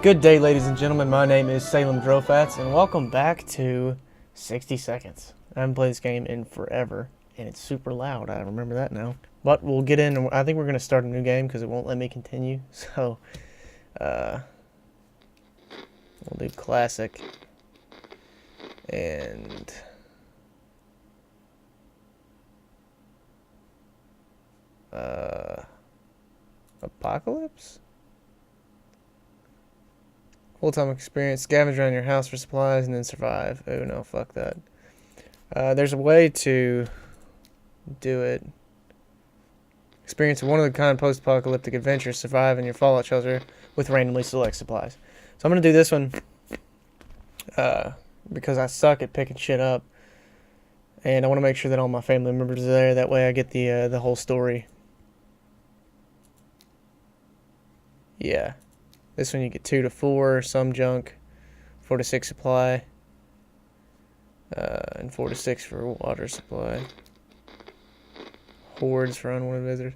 Good day, ladies and gentlemen. My name is Salem Drofats, and welcome back to 60 Seconds. I haven't played this game in forever, and it's super loud. I remember that now. But we'll get in, and I think we're going to start a new game because it won't let me continue. So, we'll do Classic. And Apocalypse? Full-time experience, scavenge around your house for supplies, and then survive. Oh no, fuck that. There's a way to do it. Experience a one-of-a-kind post-apocalyptic adventure. Survive in your fallout shelter with randomly select supplies. So I'm going to do this one because I suck at picking shit up. And I want to make sure that all my family members are there. That way I get the whole story. Yeah. This one you get 2 to 4, some junk, 4 to 6 supply, and 4 to 6 for water supply. Hordes for unwanted visitors.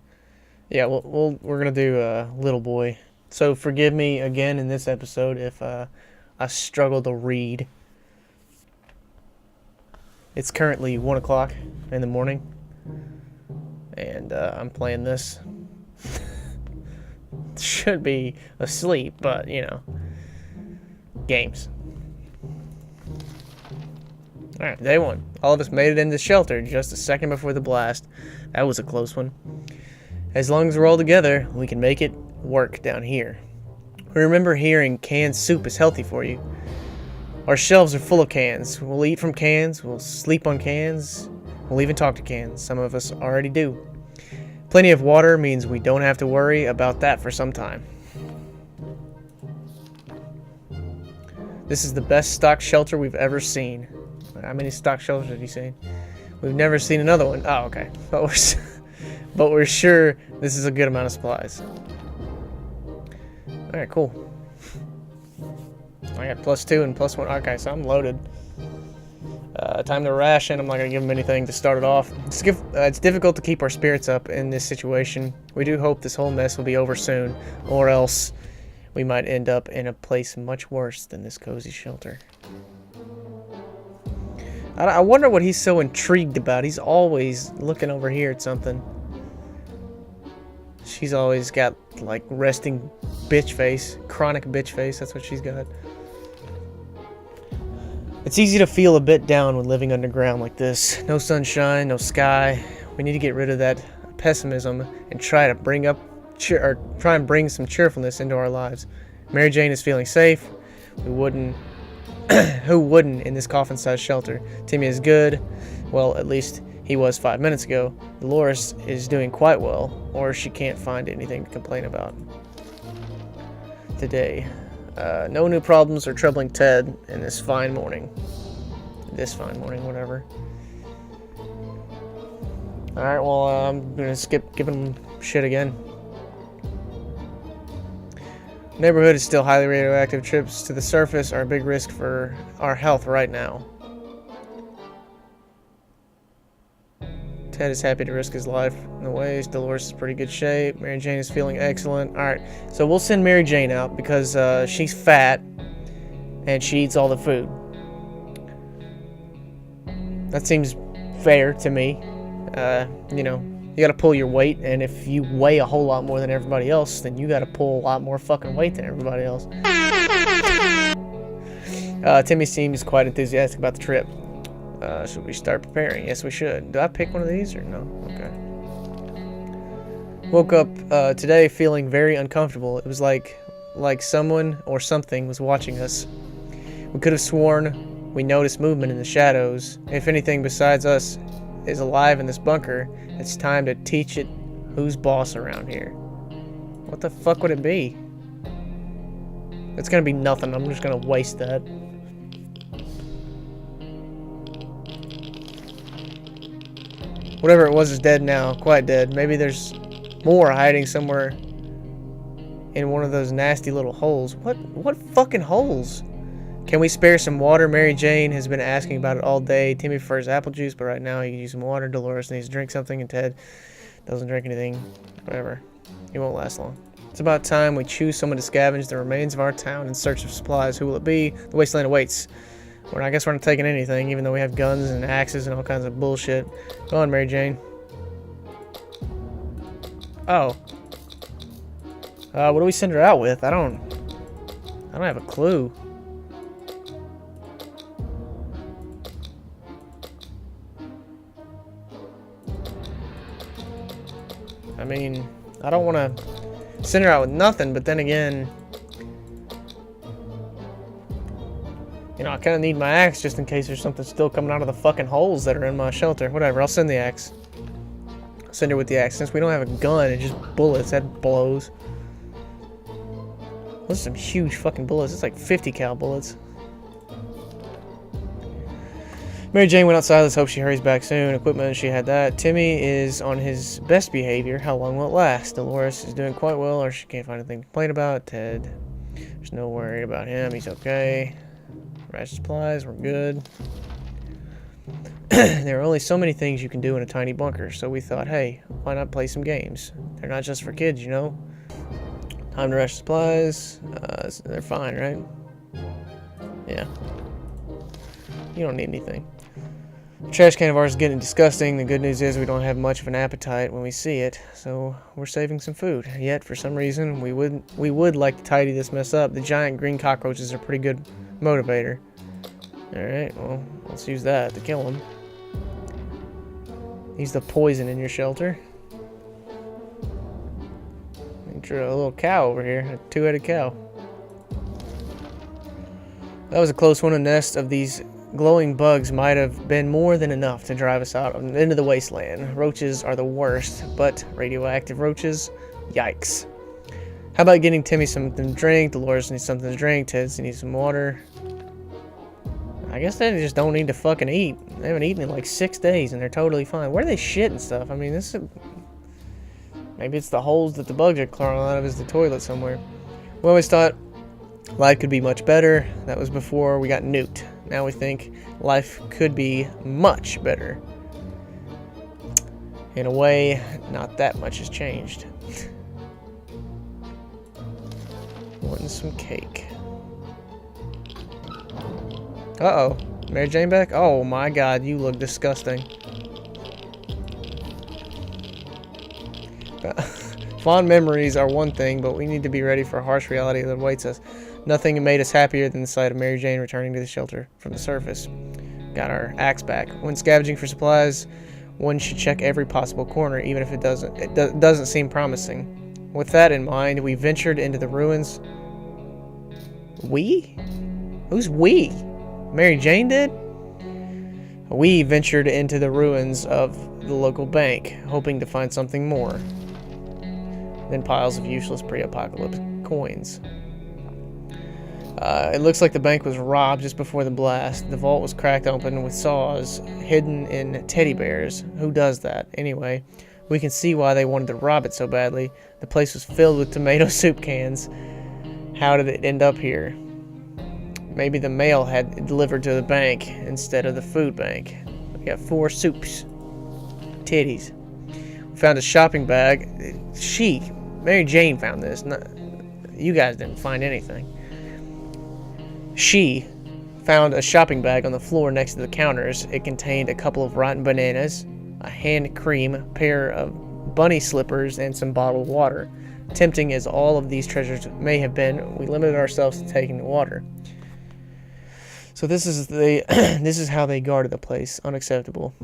Yeah, we're gonna do Little Boy. So forgive me again in this episode if I struggle to read. It's currently 1 o'clock in the morning, and I'm playing this. Should be asleep, but you know, games. Alright, day 1. All of us made it into shelter just a second before the blast. That was a close one. As long as we're all together, we can make it work down here. We remember hearing canned soup is healthy for you. Our shelves are full of cans. We'll eat from cans, we'll sleep on cans, we'll even talk to cans. Some of us already do. Plenty of water means we don't have to worry about that for some time. This is the best stock shelter we've ever seen. How many stock shelters have you seen? We've never seen another one. Oh, okay. But we're sure this is a good amount of supplies. Alright, cool. I got +2 and +1. Okay, so I'm loaded. Time to ration. I'm not going to give them anything to start it off. It's difficult to keep our spirits up in this situation. We do hope this whole mess will be over soon, or else we might end up in a place much worse than this cozy shelter. I wonder what he's so intrigued about. He's always looking over here at something. She's always got, like, resting bitch face. Chronic bitch face. That's what she's got. It's easy to feel a bit down when living underground like this. No sunshine, no sky. We need to get rid of that pessimism and try to bring some cheerfulness into our lives. Mary Jane is feeling safe. Who wouldn't in this coffin-sized shelter? Timmy is good. Well, at least he was 5 minutes ago. Dolores is doing quite well, or she can't find anything to complain about today. No new problems or troubling Ted in this fine morning. Whatever. Alright, well, I'm gonna skip giving him shit again. Neighborhood is still highly radioactive. Trips to the surface are a big risk for our health right now. Ted is happy to risk his life in the ways. Dolores is in pretty good shape. Mary Jane is feeling excellent. Alright, so we'll send Mary Jane out because she's fat and she eats all the food. That seems fair to me. You know, you gotta pull your weight, and if you weigh a whole lot more than everybody else, then you gotta pull a lot more fucking weight than everybody else. Timmy seems quite enthusiastic about the trip. Should we start preparing? Yes, we should. Do I pick one of these or no? Okay. Woke up today feeling very uncomfortable. It was like someone or something was watching us. We could have sworn we noticed movement in the shadows. If anything besides us is alive in this bunker, it's time to teach it who's boss around here. What the fuck would it be? It's gonna be nothing. I'm just gonna waste that. Whatever it was is dead now. Quite dead. Maybe there's more hiding somewhere in one of those nasty little holes. What fucking holes? Can we spare some water? Mary Jane has been asking about it all day. Timmy prefers apple juice, but right now he can use some water. Dolores needs to drink something, and Ted doesn't drink anything. Whatever. He won't last long. It's about time we choose someone to scavenge the remains of our town in search of supplies. Who will it be? The wasteland awaits. Well, I guess we're not taking anything, even though we have guns and axes and all kinds of bullshit. Go on, Mary Jane. Oh. What do we send her out with? I don't have a clue. I mean, I don't want to send her out with nothing, but then again, you know, I kind of need my axe just in case there's something still coming out of the fucking holes that are in my shelter. Whatever, I'll send the axe. I'll send her with the axe. Since we don't have a gun and just bullets, that blows. Those are some huge fucking bullets. It's like 50 cal bullets. Mary Jane went outside. Let's hope she hurries back soon. Equipment, she had that. Timmy is on his best behavior. How long will it last? Dolores is doing quite well, or she can't find anything to complain about. Ted, there's no worry about him. He's okay. Ration supplies, we're good. There are only so many things you can do in a tiny bunker, so we thought, hey, why not play some games? They're not just for kids, you know? Time to ration supplies. They're fine, right? Yeah. You don't need anything. The trash can of ours is getting disgusting. The good news is we don't have much of an appetite when we see it, so we're saving some food. Yet, for some reason, we would like to tidy this mess up. The giant green cockroaches are a pretty good motivator. Alright, well, let's use that to kill them. Use the poison in your shelter. Enter a little cow over here, a two-headed cow. That was a close one. A nest of these glowing bugs might have been more than enough to drive us out into the wasteland. Roaches are the worst, but radioactive roaches? Yikes. How about getting Timmy something to drink? Dolores needs something to drink. Ted needs some water. I guess they just don't need to fucking eat. They haven't eaten in like 6 days and they're totally fine. Where do they shit and stuff? I mean, this is... Maybe it's the holes that the bugs are crawling out of is the toilet somewhere. We always thought life could be much better. That was before we got nuked. Now we think life could be much better. In a way, not that much has changed. Wanting some cake. Uh-oh. Mary Jane back? Oh my god, you look disgusting. Fond memories are one thing, but we need to be ready for a harsh reality that awaits us. Nothing made us happier than the sight of Mary Jane returning to the shelter from the surface. Got our axe back. When scavenging for supplies, one should check every possible corner, even if it doesn't seem promising. With that in mind, we ventured into the ruins. We? Who's we? Mary Jane did? We ventured into the ruins of the local bank, hoping to find something more than piles of useless pre-apocalyptic coins. It looks like the bank was robbed just before the blast. The vault was cracked open with saws hidden in teddy bears. Who does that? Anyway, we can see why they wanted to rob it so badly. The place was filled with tomato soup cans. How did it end up here? Maybe the mail had delivered to the bank instead of the food bank. We got 4 soups. Titties. We found a shopping bag. Mary Jane found this. You guys didn't find anything. She found a shopping bag on the floor next to the counters. It contained a couple of rotten bananas, a hand cream, a pair of bunny slippers, and some bottled water. Tempting as all of these treasures may have been, we limited ourselves to taking the water. So this is how they guarded the place. Unacceptable.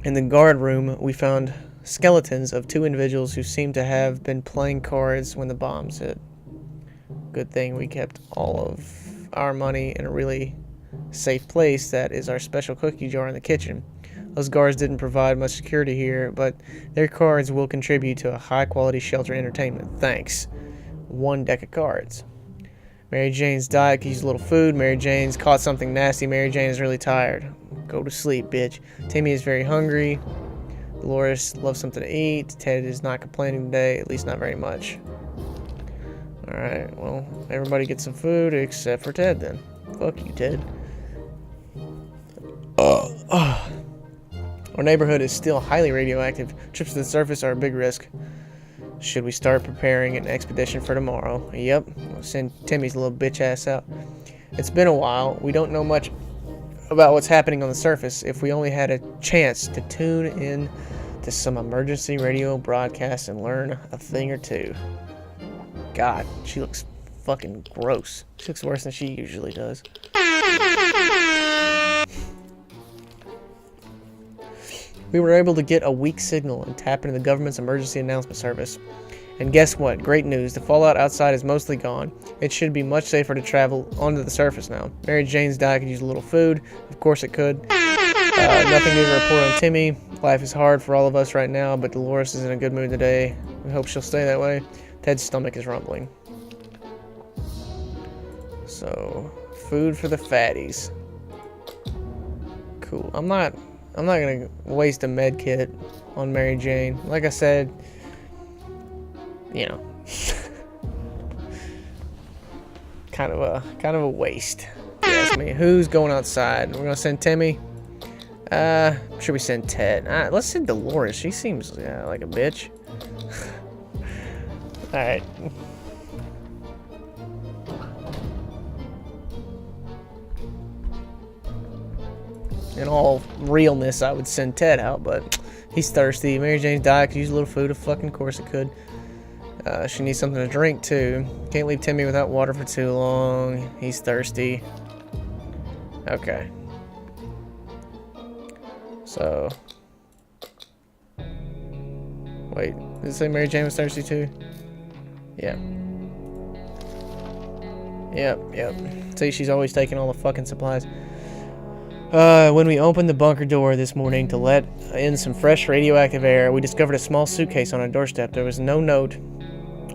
In the guard room, we found skeletons of 2 individuals who seemed to have been playing cards when the bombs hit. Good thing we kept all of our money in a really safe place. That is our special cookie jar in the kitchen. Those guards didn't provide much security here, but their cards will contribute to a high-quality shelter entertainment. Thanks. 1 deck of cards. Mary Jane's diet could use a little food. Mary Jane's caught something nasty. Mary Jane is really tired. Go to sleep, bitch. Timmy is very hungry. Dolores loves something to eat. Ted is not complaining today, at least not very much. Alright, well, everybody gets some food except for Ted then. Fuck you, Ted. Our neighborhood is still highly radioactive. Trips to the surface are a big risk. Should we start preparing an expedition for tomorrow? Yep. We'll send Timmy's little bitch ass out. It's been a while. We don't know much about what's happening on the surface. If we only had a chance to tune in to some emergency radio broadcasts and learn a thing or two. God, she looks fucking gross. She looks worse than she usually does. We were able to get a weak signal and tap into the government's emergency announcement service. And guess what? Great news. The fallout outside is mostly gone. It should be much safer to travel onto the surface now. Mary Jane's diet could use a little food. Of course it could. Nothing new to report on Timmy. Life is hard for all of us right now, but Dolores is in a good mood today. We hope she'll stay that way. Ted's stomach is rumbling. So, food for the fatties. Cool. I'm not gonna waste a med kit on Mary Jane. Like I said, you know, kind of a waste. If you ask me. Who's going outside? We're gonna send Timmy. Should we send Ted? Let's send Dolores. She seems like a bitch. All right. In all realness, I would send Ted out, but he's thirsty. Mary Jane's diet could use a little food. Of fucking course it could. She needs something to drink too. Can't leave Timmy without water for too long. He's thirsty. Okay. So. Wait, did it say Mary Jane was thirsty too? Yeah. Yep. See, she's always taking all the fucking supplies. When we opened the bunker door this morning to let in some fresh radioactive air, we discovered a small suitcase on our doorstep. There was no note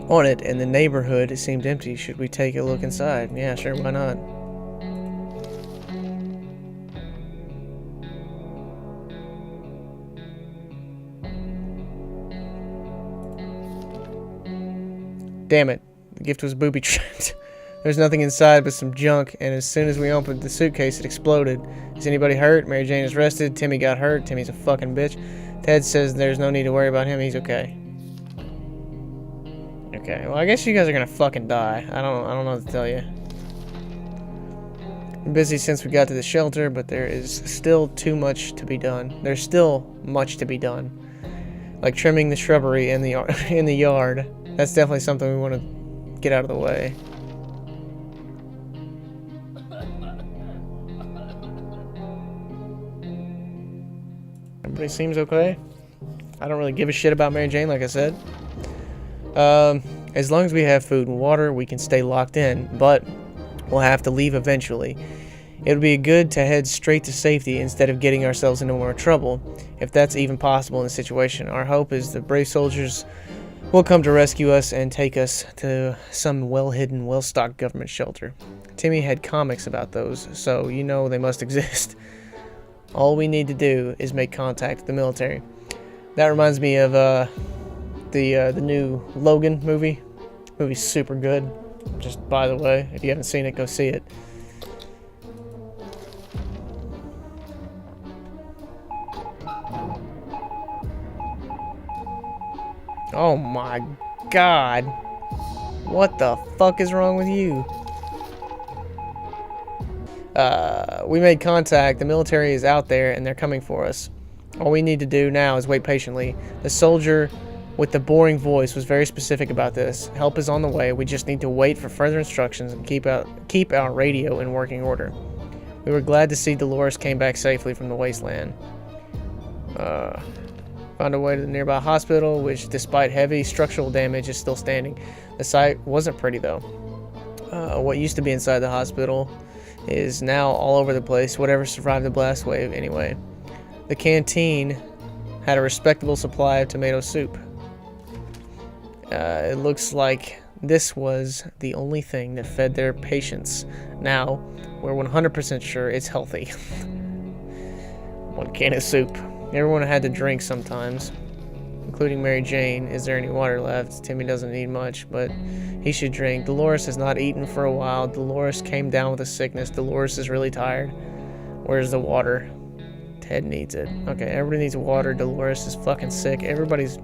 on it, and the neighborhood seemed empty. Should we take a look inside? Yeah, sure, why not? Damn it, the gift was booby-trapped. There's nothing inside but some junk, and as soon as we opened the suitcase, it exploded. Is anybody hurt? Mary Jane is arrested. Timmy got hurt. Timmy's a fucking bitch. Ted says there's no need to worry about him. He's okay. Okay, well, I guess you guys are gonna fucking die. I don't know what to tell you. I'm busy since we got to the shelter, but there is still too much to be done. There's still much to be done. Like trimming the shrubbery in the yard. That's definitely something we want to get out of the way. Everybody seems okay. I don't really give a shit about Mary Jane, like I said. As long as we have food and water, we can stay locked in, but we'll have to leave eventually. It would be good to head straight to safety instead of getting ourselves into more trouble, if that's even possible in the situation. Our hope is the brave soldiers will come to rescue us and take us to some well-hidden, well-stocked government shelter. Timmy had comics about those, so you know they must exist. All we need to do is make contact with the military. That reminds me of the new Logan movie. Movie's super good. Just by the way, if you haven't seen it, go see it. Oh my God. What the fuck is wrong with you? We made contact. The military is out there and they're coming for us. All we need to do now is wait patiently. The soldier with the boring voice was very specific about this. Help is on the way. We just need to wait for further instructions and keep our radio in working order. We were glad to see Dolores came back safely from the wasteland. Found a way to the nearby hospital, which despite heavy structural damage is still standing. The site wasn't pretty though. What used to be inside the hospital is now all over the place, whatever survived the blast wave anyway. The canteen had a respectable supply of tomato soup. It looks like this was the only thing that fed their patients. Now, we're 100% sure it's healthy. One can of soup. Everyone had to drink sometimes, including Mary Jane. Is there any water left? Timmy doesn't need much, but he should drink. Dolores has not eaten for a while. Dolores came down with a sickness. Dolores is really tired. Where's the water? Ted needs it. Okay, everybody needs water. Dolores is fucking sick. Everybody's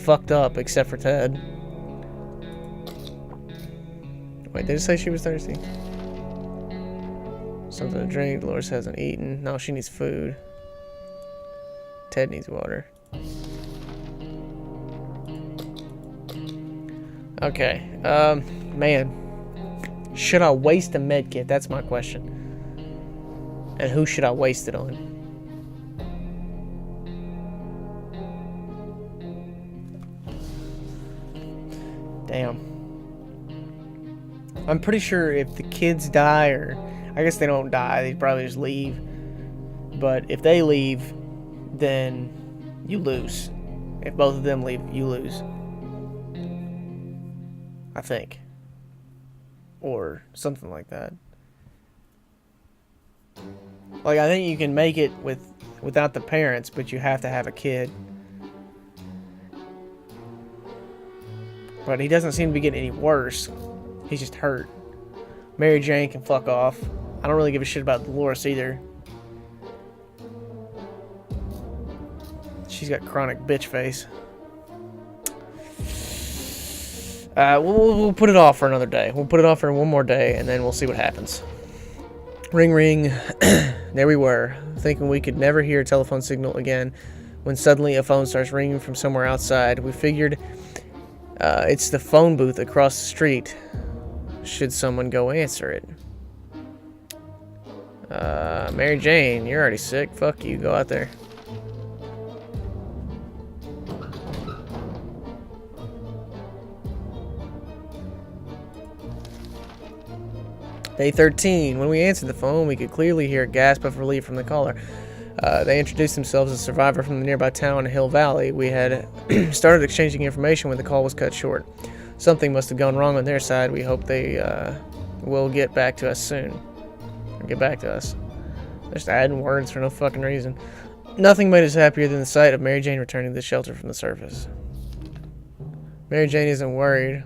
fucked up except for Ted. Wait, did it say she was thirsty? Something to drink. Dolores hasn't eaten. No, she needs food. Ted needs water. Okay. Man. Should I waste a med kit? That's my question. And who should I waste it on? Damn. I'm pretty sure if the kids die, or I guess they don't die, they probably just leave. But if they leave, then you lose. If both of them leave, you lose. I think. Or something like that. Like, I think you can make it without the parents, but you have to have a kid. But he doesn't seem to be getting any worse. He's just hurt. Mary Jane can fuck off. I don't really give a shit about Dolores either. She's got chronic bitch face. We'll put it off for another day. We'll put it off for one more day, and then we'll see what happens. Ring, ring. There we were, thinking we could never hear a telephone signal again, when suddenly a phone starts ringing from somewhere outside. We figured it's the phone booth across the street. Should someone go answer it? Mary Jane, you're already sick. Fuck you. Go out there. Day 13. When we answered the phone, we could clearly hear a gasp of relief from the caller. They introduced themselves as a survivor from the nearby town, Hill Valley. We had started exchanging information when the call was cut short. Something must have gone wrong on their side. We hope they will get back to us soon. Or get back to us. Just adding words for no fucking reason. Nothing made us happier than the sight of Mary Jane returning to the shelter from the surface. Mary Jane isn't worried,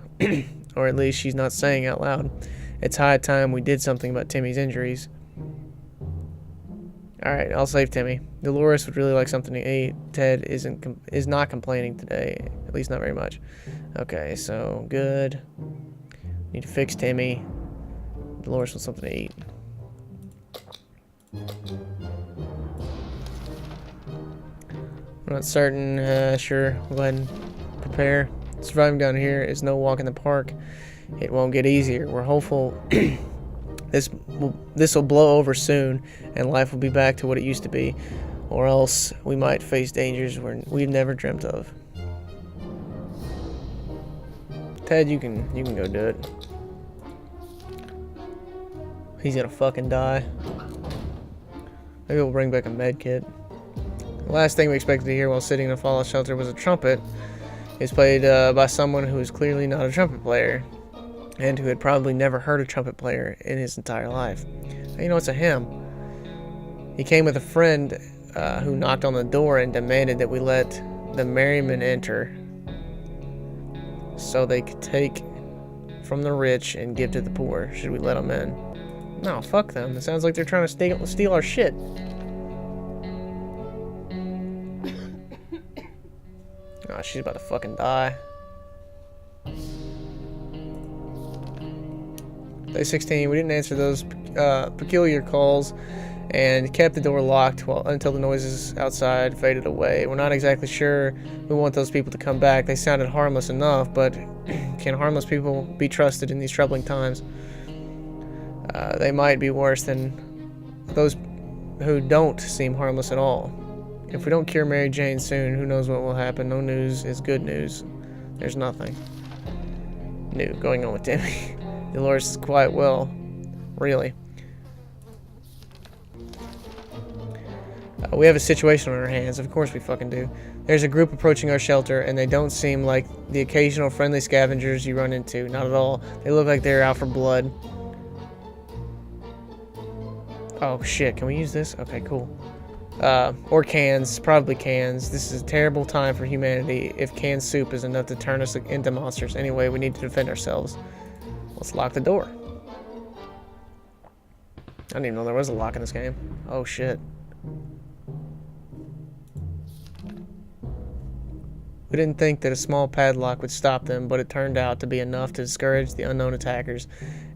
or at least she's not saying out loud. It's high time we did something about Timmy's injuries. Alright, I'll save Timmy. Dolores would really like something to eat. Ted is not complaining today. At least not very much. Okay, so good. Need to fix Timmy. Dolores wants something to eat. I'm not certain. Sure, we'll go ahead and prepare. Surviving down here is no walk in the park. It won't get easier. We're hopeful this will blow over soon and life will be back to what it used to be, or else we might face dangers we've never dreamt of. Ted, you can go do it. He's gonna fucking die. Maybe we'll bring back a med kit. The last thing we expected to hear while sitting in a fallout shelter was a trumpet. It was played by someone who was clearly not a trumpet player, and who had probably never heard a trumpet player in his entire life. You know, it's a hymn. He came with a friend who knocked on the door and demanded that we let the merrymen enter so they could take from the rich and give to the poor. Should we let them in? No, fuck them. It sounds like they're trying to steal our shit. Oh, she's about to fucking die. Day 16, we didn't answer those peculiar calls and kept the door locked until the noises outside faded away. We're not exactly sure we want those people to come back. They sounded harmless enough, but can harmless people be trusted in these troubling times? They might be worse than those who don't seem harmless at all. If we don't cure Mary Jane soon, who knows what will happen. No news is good news. There's nothing new going on with Timmy. Dolores is quite well, really. We have a situation on our hands. Of course we fucking do. There's a group approaching our shelter, and they don't seem like the occasional friendly scavengers you run into. Not at all. They look like they're out for blood. Oh shit, can we use this? Okay, cool. Or cans, probably cans. This is a terrible time for humanity if canned soup is enough to turn us into monsters. Anyway, we need to defend ourselves. Let's lock the door. I didn't even know there was a lock in this game. Oh shit. We didn't think that a small padlock would stop them, but it turned out to be enough to discourage the unknown attackers.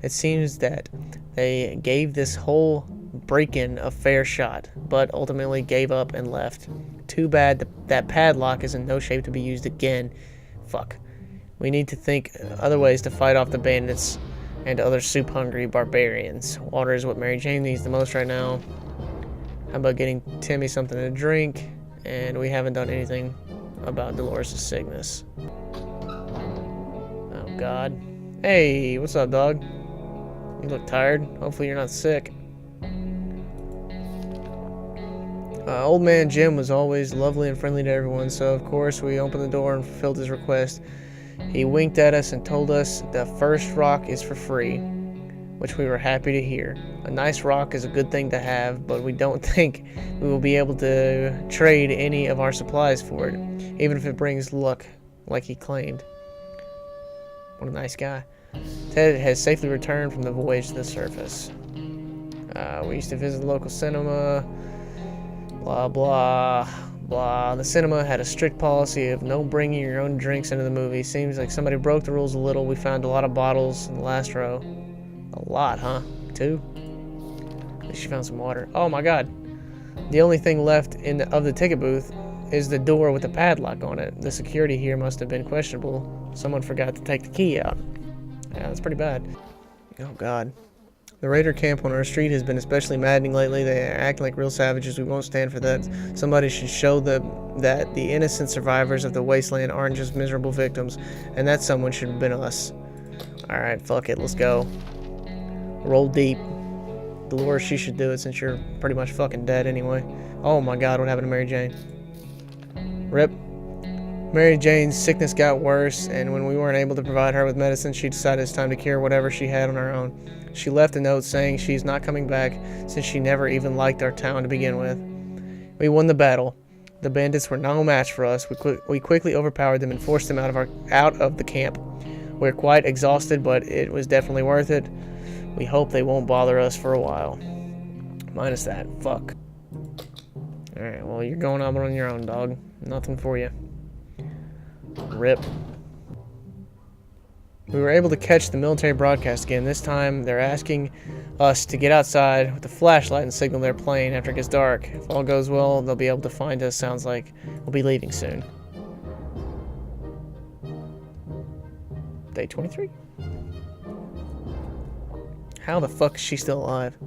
It seems that they gave this whole break-in a fair shot, but ultimately gave up and left. Too bad that padlock is in no shape to be used again. Fuck. We need to think other ways to fight off the bandits and other soup-hungry barbarians. Water is what Mary Jane needs the most right now. How about getting Timmy something to drink? And we haven't done anything about Dolores' sickness. Oh, God. Hey, what's up, dog? You look tired. Hopefully you're not sick. Old man Jim was always lovely and friendly to everyone, so of course we opened the door and fulfilled his request. He winked at us and told us the first rock is for free, which we were happy to hear. A nice rock is a good thing to have, but we don't think we will be able to trade any of our supplies for it, even if it brings luck, like he claimed. What a nice guy. Ted has safely returned from the voyage to the surface. We used to visit the local cinema, blah, blah, blah. The cinema had a strict policy of no bringing your own drinks into the movie. Seems like somebody broke the rules a little. We found a lot of bottles in the last row. A lot, huh? 2? At least she found some water. Oh my God. The only thing left of the ticket booth is the door with the padlock on it. The security here must have been questionable. Someone forgot to take the key out. Yeah, that's pretty bad. Oh God. The raider camp on our street has been especially maddening lately. They are acting like real savages. We won't stand for that. Somebody should show them that the innocent survivors of the wasteland aren't just miserable victims, and that someone should have been us. Alright, fuck it, let's go. Roll deep. Dolores, she should do it since you're pretty much fucking dead anyway. Oh my God, what happened to Mary Jane? RIP. Mary Jane's sickness got worse, and when we weren't able to provide her with medicine, she decided it's time to cure whatever she had on her own. She left a note saying she's not coming back since she never even liked our town to begin with. We won the battle. The bandits were no match for us. We quickly overpowered them and forced them out of the camp. We're quite exhausted, but it was definitely worth it. We hope they won't bother us for a while. Minus that. Fuck. Alright, well, you're going on your own, dog. Nothing for you. RIP. We were able to catch the military broadcast again. This time, they're asking us to get outside with a flashlight and signal their plane after it gets dark. If all goes well, they'll be able to find us. Sounds like we'll be leaving soon. Day 23? How the fuck is she still alive?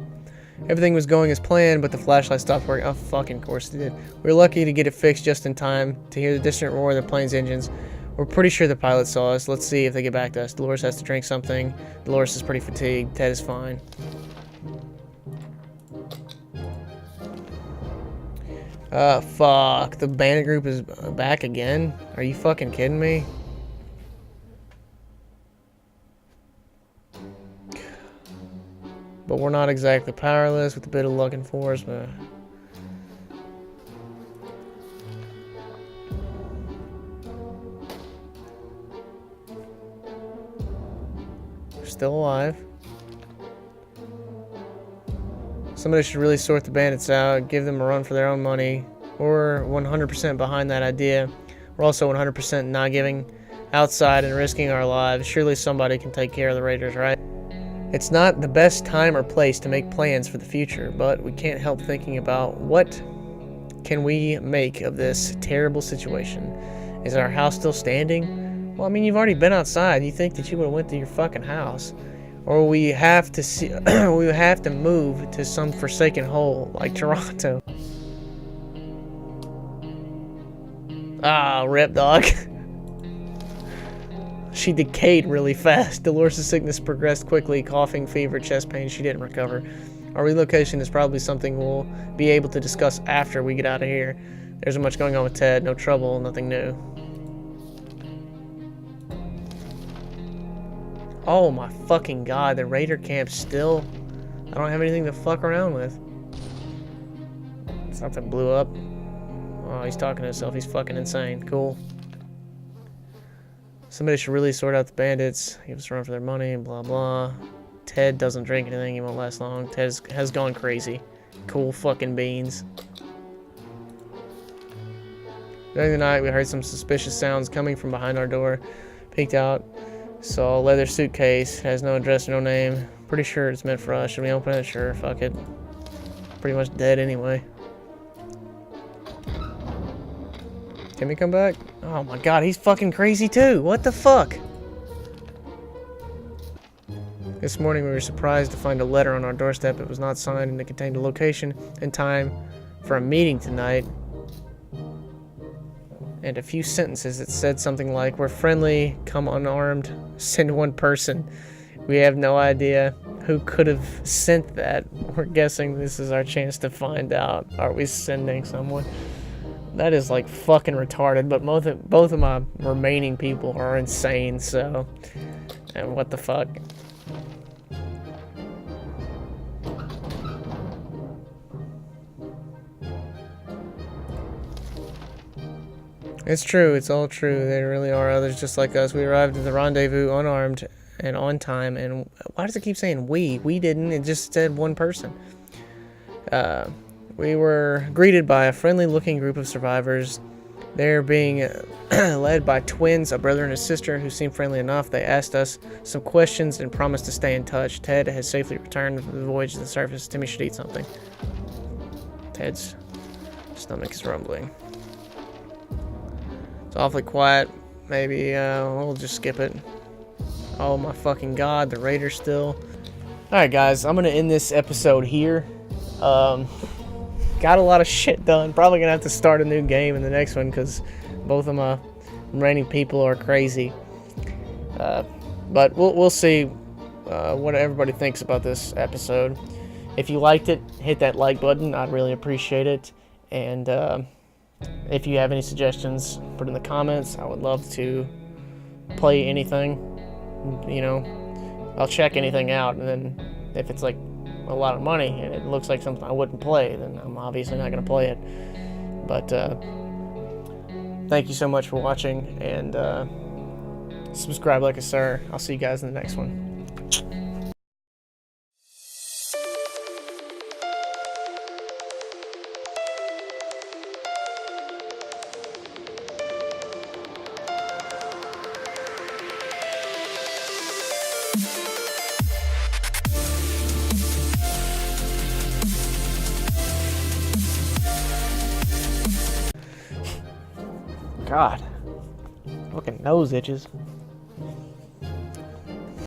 Everything was going as planned, but the flashlight stopped working. Oh, fucking course it did. We were lucky to get it fixed just in time to hear the distant roar of the plane's engines. We're pretty sure the pilot saw us. Let's see if they get back to us. Dolores has to drink something. Dolores is pretty fatigued. Ted is fine. Fuck. The bandit group is back again? Are you fucking kidding me? But we're not exactly powerless with a bit of luck and force, but... we're still alive. Somebody should really sort the bandits out, give them a run for their own money. We're 100% behind that idea. We're also 100% not giving outside and risking our lives. Surely somebody can take care of the raiders, right? It's not the best time or place to make plans for the future, but we can't help thinking about what can we make of this terrible situation. Is our house still standing? Well, I mean, you've already been outside. You think that you would have went to your fucking house. Or we have to see we have to move to some forsaken hole like Toronto. Ah, rip, dog. She decayed really fast. Dolores' sickness progressed quickly, coughing, fever, chest pain. She didn't recover. Our relocation is probably something we'll be able to discuss after we get out of here. There isn't much going on with Ted. No trouble, nothing new. Oh my fucking God, the raider camp still... I don't have anything to fuck around with. Something blew up. Oh, he's talking to himself. He's fucking insane. Cool. Somebody should really sort out the bandits, give us a run for their money, and blah blah. Ted doesn't drink anything, he won't last long. Ted has gone crazy. Cool fucking beans. During the night, we heard some suspicious sounds coming from behind our door. Peeked out, saw a leather suitcase. Has no address or no name. Pretty sure it's meant for us. Should we open it? Sure, fuck it. Pretty much dead anyway. Can we come back? Oh my god, he's fucking crazy too. What the fuck? This morning we were surprised to find a letter on our doorstep. It was not signed and it contained a location and time for a meeting tonight. And a few sentences that said something like, "We're friendly, come unarmed, send one person." We have no idea who could have sent that. We're guessing this is our chance to find out. Are we sending someone? That is like fucking retarded, but both of my remaining people are insane, so... And what the fuck? It's true, it's all true. There really are others just like us. We arrived at the rendezvous unarmed and on time, and why does it keep saying we? We didn't, it just said one person. We were greeted by a friendly-looking group of survivors. They're being led by twins, a brother and a sister, who seemed friendly enough. They asked us some questions and promised to stay in touch. Ted has safely returned from the voyage to the surface. Timmy should eat something. Ted's stomach is rumbling. It's awfully quiet. Maybe we'll just skip it. Oh my fucking god, the Raiders still. Alright guys, I'm gonna end this episode here. Got a lot of shit done. Probably gonna have to start a new game in the next one because both of my remaining people are crazy. But we'll see what everybody thinks about this episode. If you liked it, hit that like button. I'd really appreciate it. And if you have any suggestions, put in the comments. I would love to play anything. You know, I'll check anything out, and then if it's like a lot of money and it looks like something I wouldn't play, then I'm obviously not going to play it. But thank you so much for watching, and subscribe like a sir. I'll see you guys in the next one. God, fucking nose itches.